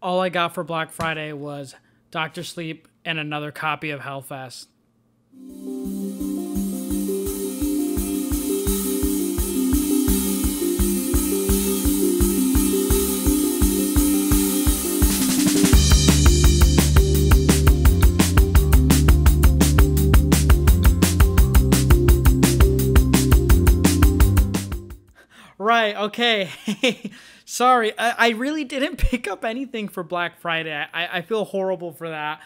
all I got for Black Friday was Dr. Sleep and another copy of Hellfest. Right, okay. Sorry, I really didn't pick up anything for Black Friday. I feel horrible for that.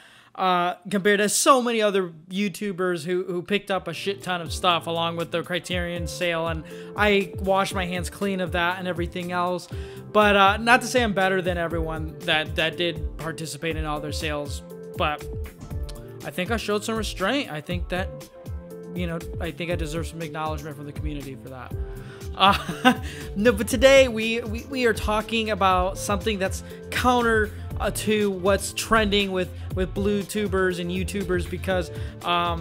Compared to so many other YouTubers who picked up a shit ton of stuff along with the Criterion sale, and I washed my hands clean of that and everything else. But not to say I'm better than everyone that did participate in all their sales, but I think I showed some restraint. I think that, I think I deserve some acknowledgement from the community for that. No, but today we are talking about something that's counter to what's trending with blue tubers and YouTubers, because I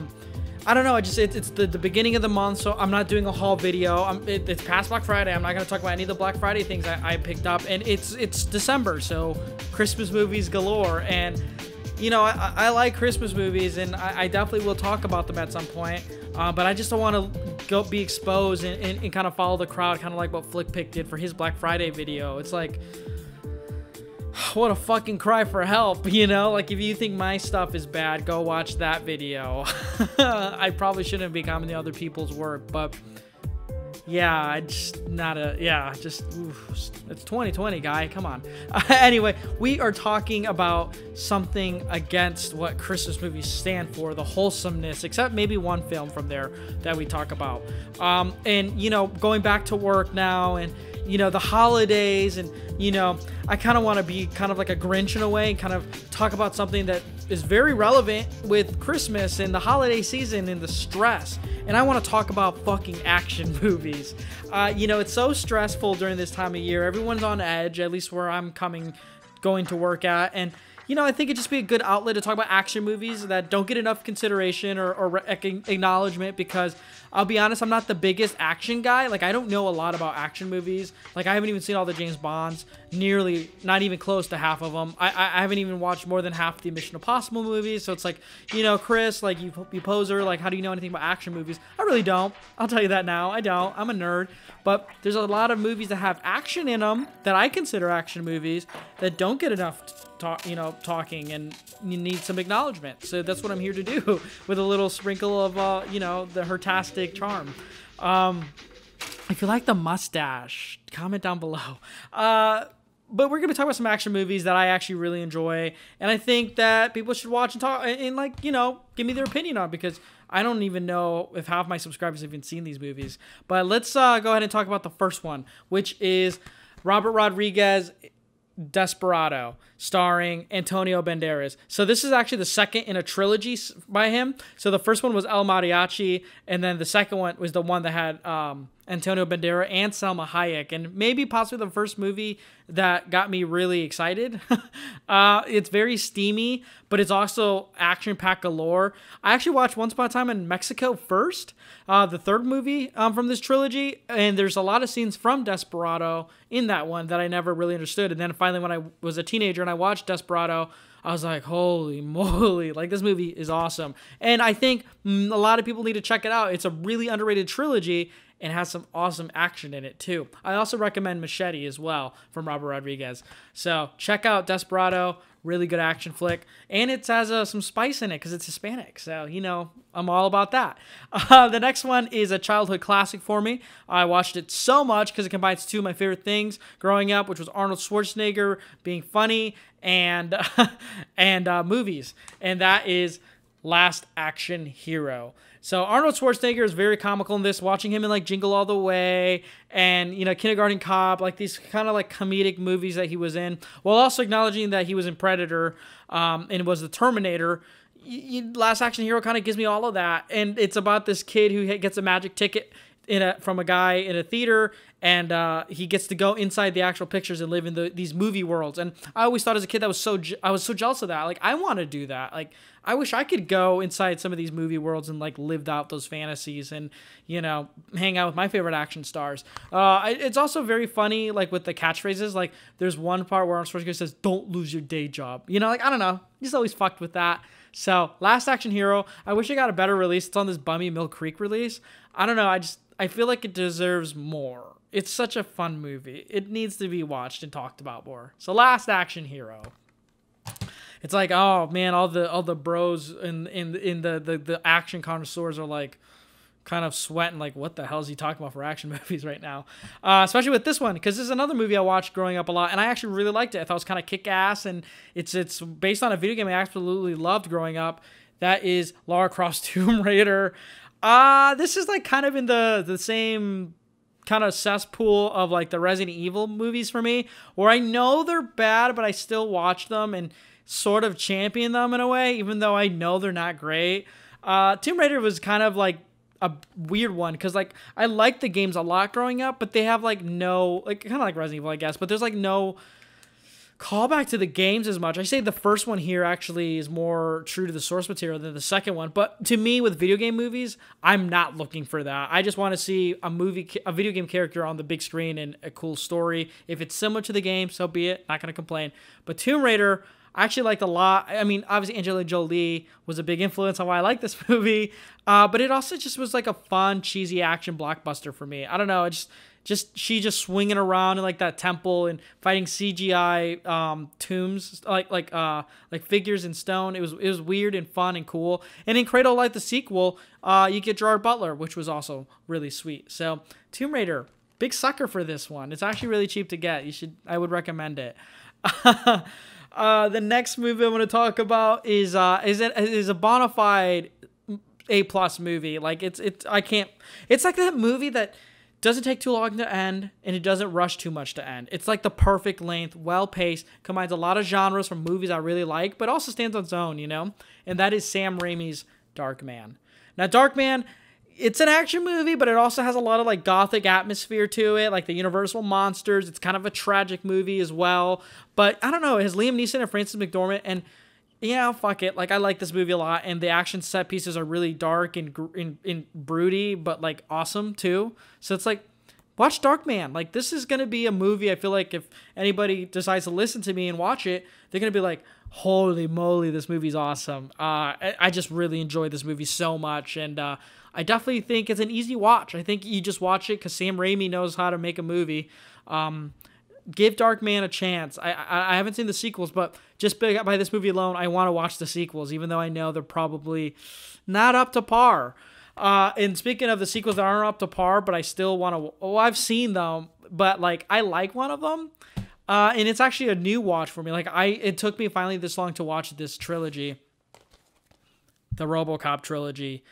don't know, it's the beginning of the month, so I'm not doing a haul video. It's past Black Friday. I'm not going to talk about any of the Black Friday things I picked up, and it's December, so Christmas movies galore. And I like Christmas movies, and I definitely will talk about them at some point. But I just don't want to be exposed and kind of follow the crowd, kind of like what Flickpick did for his Black Friday video. It's like, what a fucking cry for help, Like, if you think my stuff is bad, go watch that video. I probably shouldn't be commenting other people's work, but yeah, it's 2020, guy. Come on. Anyway, we are talking about something against what Christmas movies stand for, the wholesomeness, except maybe one film from there that we talk about. And, going back to work now, and, the holidays, and, I kind of want to be kind of like a Grinch in a way, and kind of talk about something that is very relevant with Christmas and the holiday season and the stress. And I want to talk about fucking action movies. It's so stressful during this time of year. Everyone's on edge, at least where I'm going to work at. And, I think it'd just be a good outlet to talk about action movies that don't get enough consideration or acknowledgement, because I'll be honest, I'm not the biggest action guy. Like, I don't know a lot about action movies. Like, I haven't even seen all the James Bonds, not even close to half of them. I haven't even watched more than half the Mission Impossible movies. So it's like, Chris, like, you poser, like, how do you know anything about action movies? I really don't. I'll tell you that now. I don't. I'm a nerd. But there's a lot of movies that have action in them that I consider action movies that don't get enough talking, and you need some acknowledgement. So that's what I'm here to do, with a little sprinkle of the hertastic charm. If you like the mustache, comment down below. But we're gonna talk about some action movies that I actually really enjoy, and I think that people should watch and talk and give me their opinion on, because I don't even know if half my subscribers have even seen these movies. But let's go ahead and talk about the first one, which is Robert Rodriguez, Desperado, starring Antonio Banderas. So this is actually the second in a trilogy by him. So the first one was El Mariachi, and then the second one was the one that had Antonio Banderas and Salma Hayek, and maybe possibly the first movie that got me really excited. It's very steamy, but it's also action-packed galore. I actually watched Once Upon a Time in Mexico first, the third movie from this trilogy, and there's a lot of scenes from Desperado in that one that I never really understood. And then finally, when I was a teenager and I watched Desperado, I was like, holy moly, like, this movie is awesome. And I think a lot of people need to check it out. It's a really underrated trilogy and has some awesome action in it too. I also recommend Machete as well, from Robert Rodriguez. So check out Desperado, really good action flick. And it has some spice in it because it's Hispanic. So, I'm all about that. The next one is a childhood classic for me. I watched it so much because it combines two of my favorite things growing up, which was Arnold Schwarzenegger being funny and movies. And that is Last Action Hero. So Arnold Schwarzenegger is very comical in this, watching him in like Jingle All the Way and, Kindergarten Cop, like these kind of like comedic movies that he was in, while also acknowledging that he was in Predator and was the Terminator. Last Action Hero kind of gives me all of that. And it's about this kid who gets a magic ticket from a guy in a theater, and he gets to go inside the actual pictures and live in these movie worlds. And I always thought as a kid I was so jealous of that. Like, I want to do that. Like, I wish I could go inside some of these movie worlds and like lived out those fantasies and, you know, hang out with my favorite action stars. It's also very funny, like with the catchphrases. Like, there's one part where Arnold Schwarzenegger says, "Don't lose your day job." You know, like, I don't know. He's always fucked with that. So, Last Action Hero, I wish it got a better release. It's on this bummy Mill Creek release. I don't know. I feel like it deserves more. It's such a fun movie. It needs to be watched and talked about more. So, Last Action Hero. It's like, oh man, all the bros in the action connoisseurs are like kind of sweating, like, what the hell is he talking about for action movies right now? Especially with this one, because this is another movie I watched growing up a lot, and I actually really liked it. I thought it was kind of kick-ass, and it's based on a video game I absolutely loved growing up. That is Lara Croft Tomb Raider. This is like kind of in the same kind of cesspool of like the Resident Evil movies for me, where I know they're bad, but I still watch them and sort of champion them in a way, even though I know they're not great. Tomb Raider was kind of like a weird one, because like I liked the games a lot growing up, but they have like no, like, kind of like Resident Evil, I guess, but there's like no callback to the games as much. I say the first one here actually is more true to the source material than the second one, but to me with video game movies, I'm not looking for that. I just want to see a video game character on the big screen and a cool story. If it's similar to the game, so be it. Not going to complain. But Tomb Raider, I actually liked a lot. I mean, obviously Angelina Jolie was a big influence on why I like this movie, but it also just was like a fun, cheesy action blockbuster for me. I don't know, she just swinging around in like that temple and fighting CGI tombs, like figures in stone. It was weird and fun and cool. And in Cradle of Light, the sequel, you get Gerard Butler, which was also really sweet. So Tomb Raider, big sucker for this one. It's actually really cheap to get. I would recommend it. The next movie I'm going to talk about is a bona fide A+ movie. Like it's like that movie that doesn't take too long to end, and it doesn't rush too much to end. It's like the perfect length, well-paced, combines a lot of genres from movies I really like, but also stands on its own, you know? And that is Sam Raimi's Darkman. Now, Darkman, it's an action movie, but it also has a lot of like gothic atmosphere to it, like the Universal monsters. It's kind of a tragic movie as well. But I don't know, it has Liam Neeson and Frances McDormand, and yeah, fuck it. Like, I like this movie a lot, and the action set pieces are really dark and broody, but like awesome too. So it's like, watch Darkman. Like, this is gonna be a movie. I feel like if anybody decides to listen to me and watch it, they're gonna be like, holy moly, this movie's awesome. I just really enjoyed this movie so much, and I definitely think it's an easy watch. I think you just watch it because Sam Raimi knows how to make a movie. Give Darkman a chance. I haven't seen the sequels, but just by this movie alone, I want to watch the sequels, even though I know they're probably not up to par. And speaking of the sequels that aren't up to par, but I still want to... Oh, I've seen them, but like I like one of them. And it's actually a new watch for me. Like it took me finally this long to watch this trilogy. The RoboCop trilogy.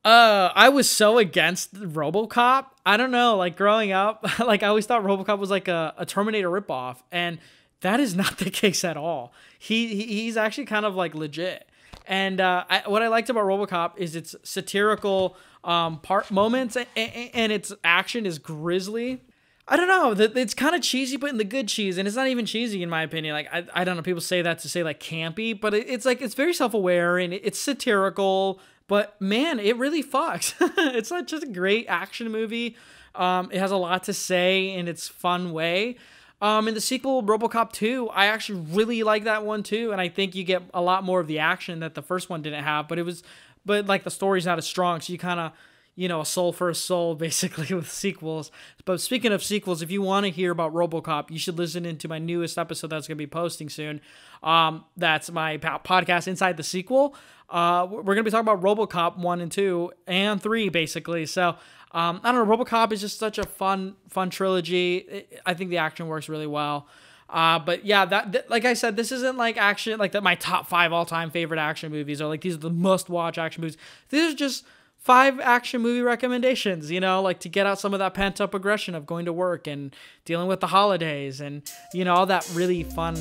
I was so against RoboCop. I don't know, like growing up, like I always thought RoboCop was like a Terminator ripoff, and that is not the case at all. He's actually kind of like legit. And what I liked about RoboCop is its satirical moments, and its action is grisly. I don't know, it's kind of cheesy, but in the good cheese, and it's not even cheesy in my opinion. Like I don't know, people say that to say like campy, but it's like it's very self-aware and it's satirical. But man, it really fucks. It's not just a great action movie. It has a lot to say in its fun way. In the sequel, RoboCop 2, I actually really like that one too, and I think you get a lot more of the action that the first one didn't have. But like the story's not as strong, so you kind of, you know, a soul for a soul basically with sequels. But speaking of sequels, if you want to hear about RoboCop, you should listen into my newest episode that's going to be posting soon. That's my podcast, Inside the Sequel. We're going to be talking about RoboCop 1 and 2 and 3 basically. So I don't know, RoboCop is just such a fun trilogy. I think the action works really well. But yeah, that like I said, this isn't like action, like my top 5 all-time favorite action movies, or like these are the must-watch action movies. These are just 5 action movie recommendations, you know, like to get out some of that pent-up aggression of going to work and dealing with the holidays and, you know, all that really fun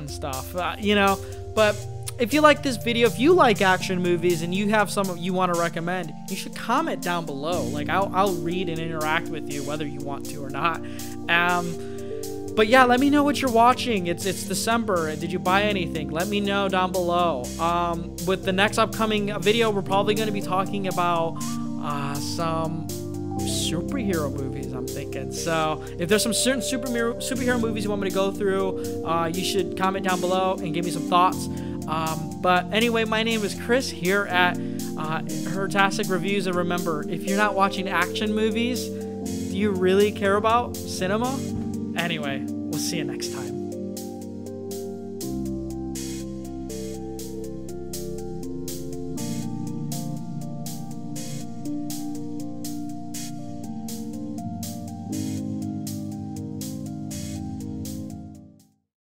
stuff, you know. But if you like this video, if you like action movies and you have some you want to recommend, you should comment down below. Like I'll read and interact with you whether you want to or not. But yeah, let me know what you're watching. It's December. Did you buy anything? Let me know down below. With the next upcoming video, we're probably going to be talking about some superhero movies, I'm thinking. So if there's some certain superhero movies you want me to go through, you should comment down below and give me some thoughts. But anyway, my name is Chris here at Hertastic Reviews. And remember, if you're not watching action movies, do you really care about cinema? Anyway, we'll see you next time.